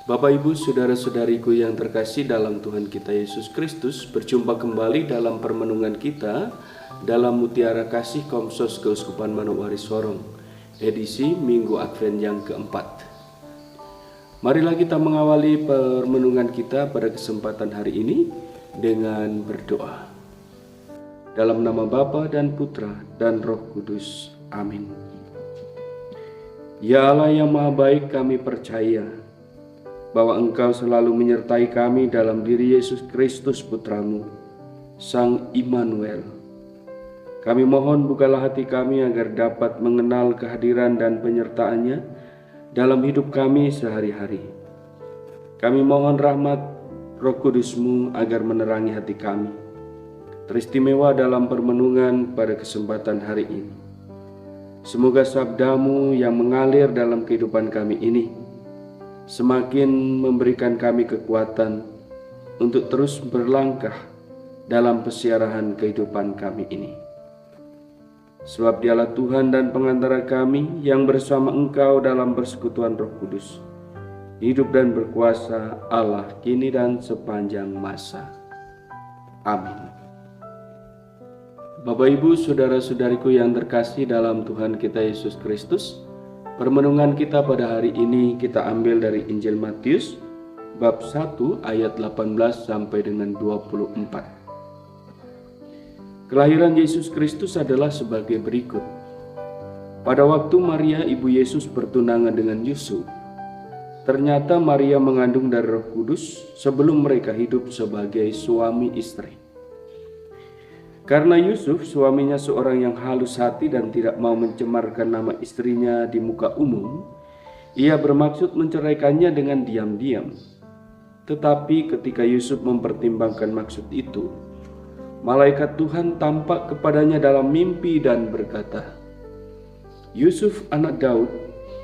Bapak Ibu saudara-saudariku yang terkasih dalam Tuhan kita Yesus Kristus, berjumpa kembali dalam permenungan kita dalam Mutiara Kasih Komsos Keuskupan Manokwari Sorong, edisi Minggu Advent yang keempat. Marilah kita mengawali permenungan kita pada kesempatan hari ini dengan berdoa. Dalam nama Bapa dan Putra dan Roh Kudus. Amin. Ya Allah yang Maha Baik, kami percaya bahwa Engkau selalu menyertai kami dalam diri Yesus Kristus Putramu, Sang Immanuel. Kami mohon bukalah hati kami agar dapat mengenal kehadiran dan penyertaan-Nya dalam hidup kami sehari-hari. Kami mohon rahmat Roh Kudus-Mu agar menerangi hati kami, teristimewa dalam permenungan pada kesempatan hari ini. Semoga sabda-Mu yang mengalir dalam kehidupan kami ini semakin memberikan kami kekuatan untuk terus berlangkah dalam pesiarahan kehidupan kami ini. Sebab Dialah Tuhan dan pengantara kami yang bersama Engkau dalam persekutuan Roh Kudus, hidup dan berkuasa Allah kini dan sepanjang masa. Amin. Bapak Ibu saudara-saudariku yang terkasih dalam Tuhan kita Yesus Kristus, permenungan kita pada hari ini kita ambil dari Injil Matius bab 1 ayat 18 sampai dengan 24. Kelahiran Yesus Kristus adalah sebagai berikut. Pada waktu Maria ibu Yesus bertunangan dengan Yusuf, ternyata Maria mengandung dari Roh Kudus sebelum mereka hidup sebagai suami istri. Karena Yusuf suaminya seorang yang halus hati dan tidak mau mencemarkan nama istrinya di muka umum, ia bermaksud menceraikannya dengan diam-diam. Tetapi ketika Yusuf mempertimbangkan maksud itu, malaikat Tuhan tampak kepadanya dalam mimpi dan berkata, "Yusuf anak Daud,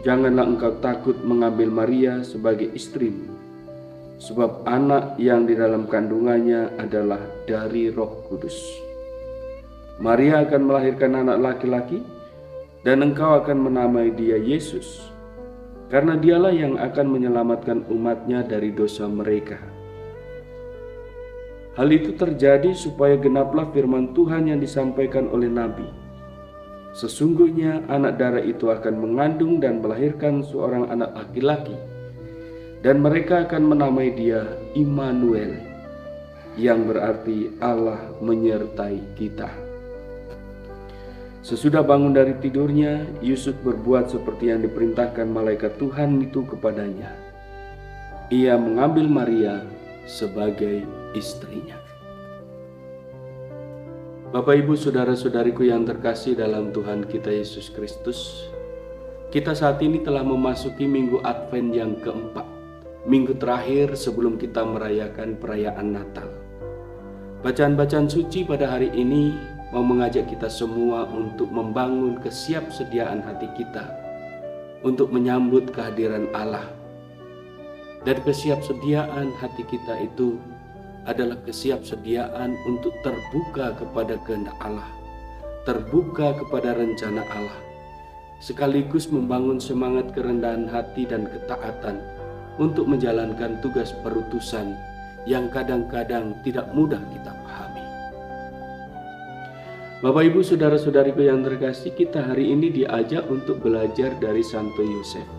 janganlah engkau takut mengambil Maria sebagai istrimu, sebab anak yang di dalam kandungannya adalah dari Roh Kudus. Maria akan melahirkan anak laki-laki, dan engkau akan menamai dia Yesus, karena dialah yang akan menyelamatkan umatnya dari dosa mereka." Hal itu terjadi supaya genaplah firman Tuhan yang disampaikan oleh Nabi. Sesungguhnya anak darah itu akan mengandung dan melahirkan seorang anak laki-laki, dan mereka akan menamai dia Immanuel, yang berarti Allah menyertai kita. Sesudah bangun dari tidurnya, Yusuf berbuat seperti yang diperintahkan malaikat Tuhan itu kepadanya. Ia mengambil Maria sebagai istrinya. Bapak Ibu saudara-saudariku yang terkasih dalam Tuhan kita Yesus Kristus, kita saat ini telah memasuki Minggu Advent yang keempat, minggu terakhir sebelum kita merayakan perayaan Natal. Bacaan-bacaan suci pada hari ini mau mengajak kita semua untuk membangun kesiapsediaan hati kita untuk menyambut kehadiran Allah. Dan kesiapsediaan hati kita itu adalah kesiapsediaan untuk terbuka kepada kehendak Allah, terbuka kepada rencana Allah, sekaligus membangun semangat kerendahan hati dan ketaatan untuk menjalankan tugas perutusan yang kadang-kadang tidak mudah kita pahami. Bapak Ibu saudara-saudariku yang terkasih, kita hari ini diajak untuk belajar dari Santo Yosef.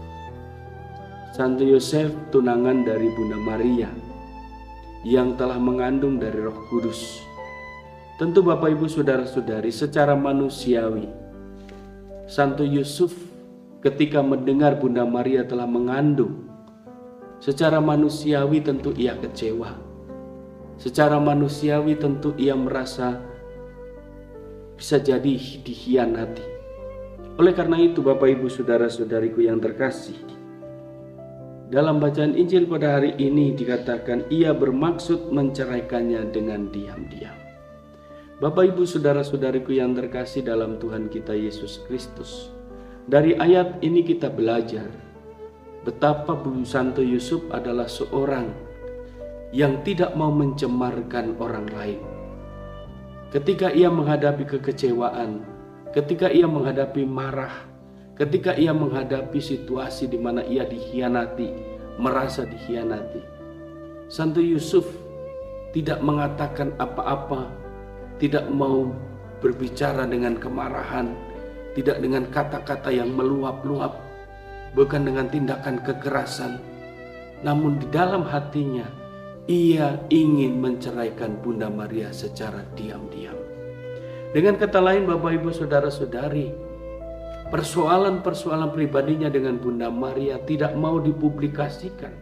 Santo Yosef tunangan dari Bunda Maria yang telah mengandung dari Roh Kudus. Tentu Bapak Ibu saudara-saudari, secara manusiawi Santo Yusuf ketika mendengar Bunda Maria telah mengandung, secara manusiawi tentu ia kecewa. Secara manusiawi tentu ia merasa bisa jadi dikhianati. Oleh karena itu Bapak Ibu saudara-saudariku yang terkasih, dalam bacaan Injil pada hari ini dikatakan ia bermaksud menceraikannya dengan diam-diam. Bapak Ibu saudara-saudariku yang terkasih dalam Tuhan kita Yesus Kristus, dari ayat ini kita belajar betapa Santo Yusuf adalah seorang yang tidak mau mencemarkan orang lain. Ketika ia menghadapi kekecewaan, ketika ia menghadapi marah, ketika ia menghadapi situasi di mana ia dikhianati, merasa dikhianati. Santo Yusuf tidak mengatakan apa-apa, tidak mau berbicara dengan kemarahan, tidak dengan kata-kata yang meluap-luap, bukan dengan tindakan kekerasan. Namun di dalam hatinya, ia ingin menceraikan Bunda Maria secara diam-diam. Dengan kata lain, Bapak Ibu Saudara-saudari, persoalan-persoalan pribadinya dengan Bunda Maria tidak mau dipublikasikan,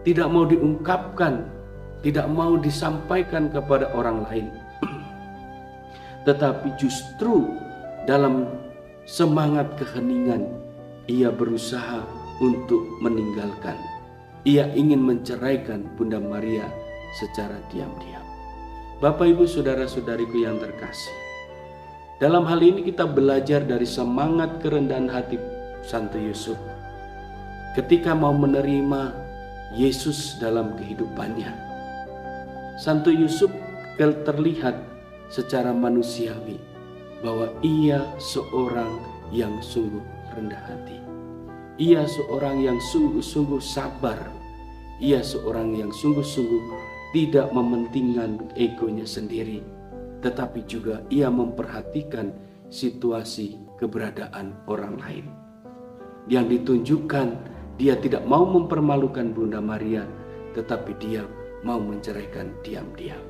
tidak mau diungkapkan, tidak mau disampaikan kepada orang lain. Tetapi justru dalam semangat keheningan, ia berusaha untuk meninggalkan. Ia ingin menceraikan Bunda Maria secara diam-diam. Bapak Ibu Saudara-saudariku yang terkasih, dalam hal ini kita belajar dari semangat kerendahan hati Santo Yusuf ketika mau menerima Yesus dalam kehidupannya. Santo Yusuf terlihat secara manusiawi bahwa ia seorang yang sungguh rendah hati. Ia seorang yang sungguh-sungguh sabar. Ia seorang yang sungguh-sungguh tidak mementingkan egonya sendiri, tetapi juga ia memperhatikan situasi keberadaan orang lain. Yang ditunjukkan, dia tidak mau mempermalukan Bunda Maria, tetapi dia mau menceraikan diam-diam.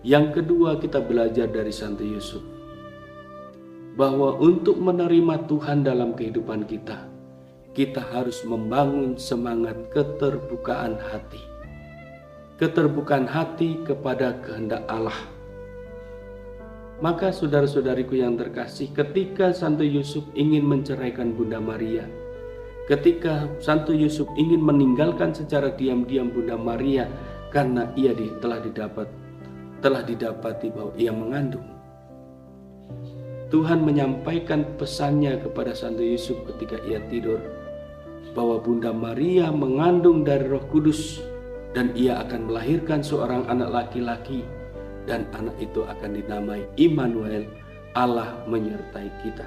Yang kedua, kita belajar dari Santo Yusuf bahwa untuk menerima Tuhan dalam kehidupan kita, kita harus membangun semangat keterbukaan hati. Keterbukaan hati kepada kehendak Allah. Maka saudara-saudariku yang terkasih, ketika Santo Yusuf ingin menceraikan Bunda Maria, ketika Santo Yusuf ingin meninggalkan secara diam-diam Bunda Maria karena ia telah didapati bahwa ia mengandung, Tuhan menyampaikan pesannya kepada Santo Yusuf ketika ia tidur, bahwa Bunda Maria mengandung dari Roh Kudus dan ia akan melahirkan seorang anak laki-laki, dan anak itu akan dinamai Immanuel, Allah menyertai kita.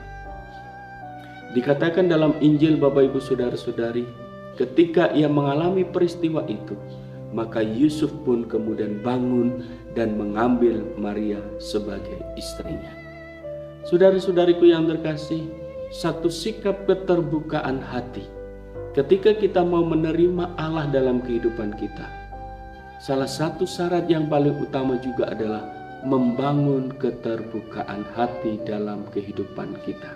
Dikatakan dalam Injil, Bapak Ibu Saudara-saudari, ketika ia mengalami peristiwa itu, maka Yusuf pun kemudian bangun dan mengambil Maria sebagai istrinya. Saudara-saudariku yang terkasih, satu sikap keterbukaan hati ketika kita mau menerima Allah dalam kehidupan kita. Salah satu syarat yang paling utama juga adalah membangun keterbukaan hati dalam kehidupan kita.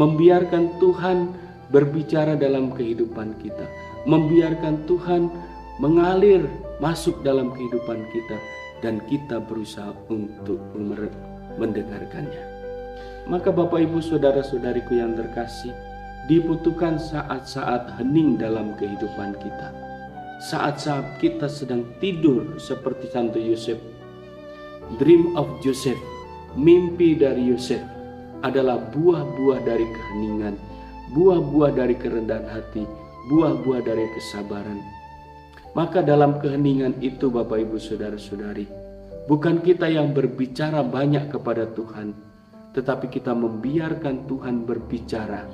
Membiarkan Tuhan berbicara dalam kehidupan kita. Membiarkan Tuhan mengalir masuk dalam kehidupan kita, dan kita berusaha untuk mendengarkannya. Maka Bapak Ibu Saudara-saudariku yang terkasih, dibutuhkan saat-saat hening dalam kehidupan kita. Saat-saat kita sedang tidur seperti Santo Yosef. Dream of Joseph, mimpi dari Yosef adalah buah-buah dari keheningan, buah-buah dari kerendahan hati, buah-buah dari kesabaran. Maka dalam keheningan itu Bapak Ibu Saudara-saudari, bukan kita yang berbicara banyak kepada Tuhan, tetapi kita membiarkan Tuhan berbicara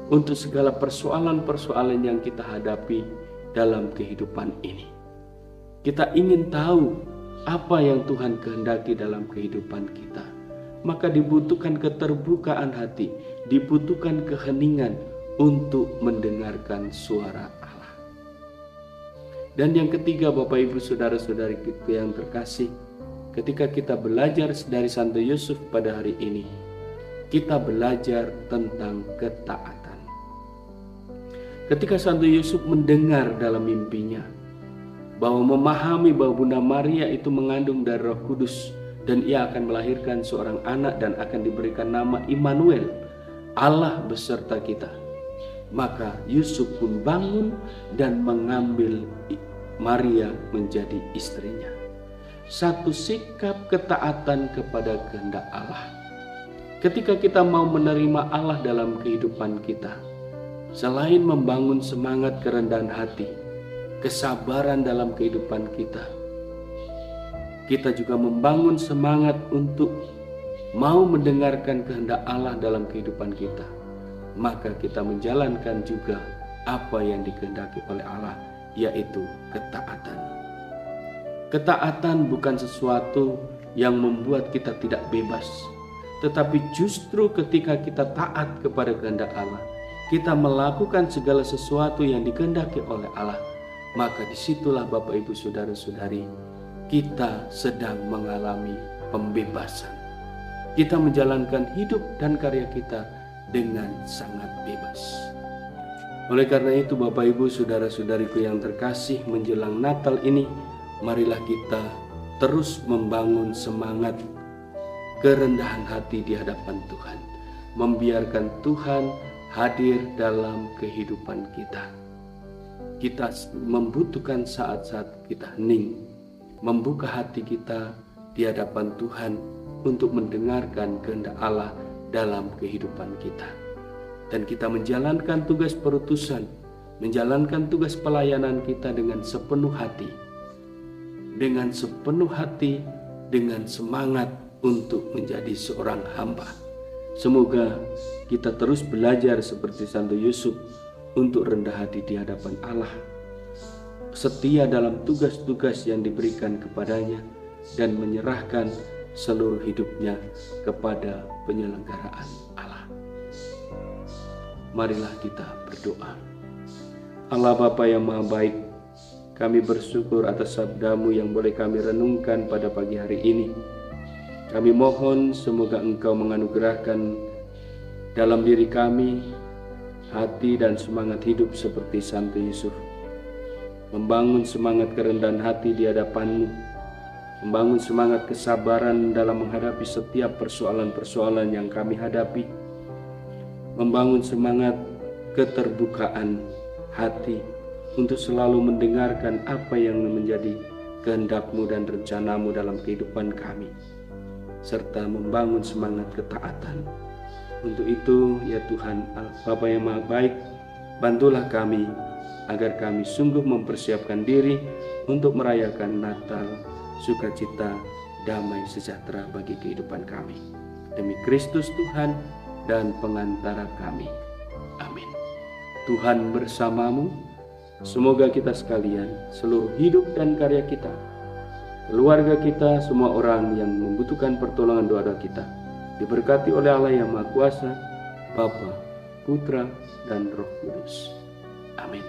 untuk segala persoalan-persoalan yang kita hadapi dalam kehidupan ini. Kita ingin tahu apa yang Tuhan kehendaki dalam kehidupan kita. Maka dibutuhkan keterbukaan hati, dibutuhkan keheningan untuk mendengarkan suara Allah. Dan yang ketiga, Bapak Ibu Saudara-saudari yang terkasih, ketika kita belajar dari Santo Yusuf pada hari ini, kita belajar tentang ketaatan. Ketika Santo Yusuf mendengar dalam mimpinya bahwa memahami bahwa Bunda Maria itu mengandung dari Roh Kudus dan ia akan melahirkan seorang anak dan akan diberikan nama Immanuel, Allah beserta kita, maka Yusuf pun bangun dan mengambil Maria menjadi istrinya. Satu sikap ketaatan kepada kehendak Allah. Ketika kita mau menerima Allah dalam kehidupan kita, selain membangun semangat kerendahan hati, kesabaran dalam kehidupan kita, kita juga membangun semangat untuk mau mendengarkan kehendak Allah dalam kehidupan kita. Maka kita menjalankan juga apa yang dikehendaki oleh Allah, yaitu ketaatan. Ketaatan bukan sesuatu yang membuat kita tidak bebas, tetapi justru ketika kita taat kepada kehendak Allah, kita melakukan segala sesuatu yang dikehendaki oleh Allah, maka disitulah Bapak Ibu Saudara-saudari, kita sedang mengalami pembebasan. Kita menjalankan hidup dan karya kita dengan sangat bebas. Oleh karena itu Bapak Ibu Saudara-saudariku yang terkasih, menjelang Natal ini, marilah kita terus membangun semangat kerendahan hati di hadapan Tuhan, membiarkan Tuhan hadir dalam kehidupan kita. Kita membutuhkan saat-saat kita hening, membuka hati kita di hadapan Tuhan untuk mendengarkan kehendak Allah dalam kehidupan kita. Dan kita menjalankan tugas perutusan, menjalankan tugas pelayanan kita dengan sepenuh hati, dengan semangat untuk menjadi seorang hamba. Semoga kita terus belajar seperti Santo Yusuf untuk rendah hati di hadapan Allah, setia dalam tugas-tugas yang diberikan kepadanya, dan menyerahkan seluruh hidupnya kepada penyelenggaraan Allah. Marilah kita berdoa. Allah Bapa yang Maha Baik, kami bersyukur atas sabda-Mu yang boleh kami renungkan pada pagi hari ini. Kami mohon semoga Engkau menganugerahkan dalam diri kami hati dan semangat hidup seperti Santo Yusuf, membangun semangat kerendahan hati di hadapan-Mu, membangun semangat kesabaran dalam menghadapi setiap persoalan-persoalan yang kami hadapi, membangun semangat keterbukaan hati untuk selalu mendengarkan apa yang menjadi kehendak-Mu dan rencana-Mu dalam kehidupan kami, serta membangun semangat ketaatan. Untuk itu ya Tuhan Bapa yang Maha Baik, bantulah kami agar kami sungguh mempersiapkan diri untuk merayakan Natal, sukacita, damai sejahtera bagi kehidupan kami. Demi Kristus Tuhan dan pengantara kami. Amin. Tuhan bersamamu. Semoga kita sekalian, seluruh hidup dan karya kita, keluarga kita, semua orang yang membutuhkan pertolongan doa-doa kita, diberkati oleh Allah yang Maha Kuasa, Bapa, Putra, dan Roh Kudus. Amin.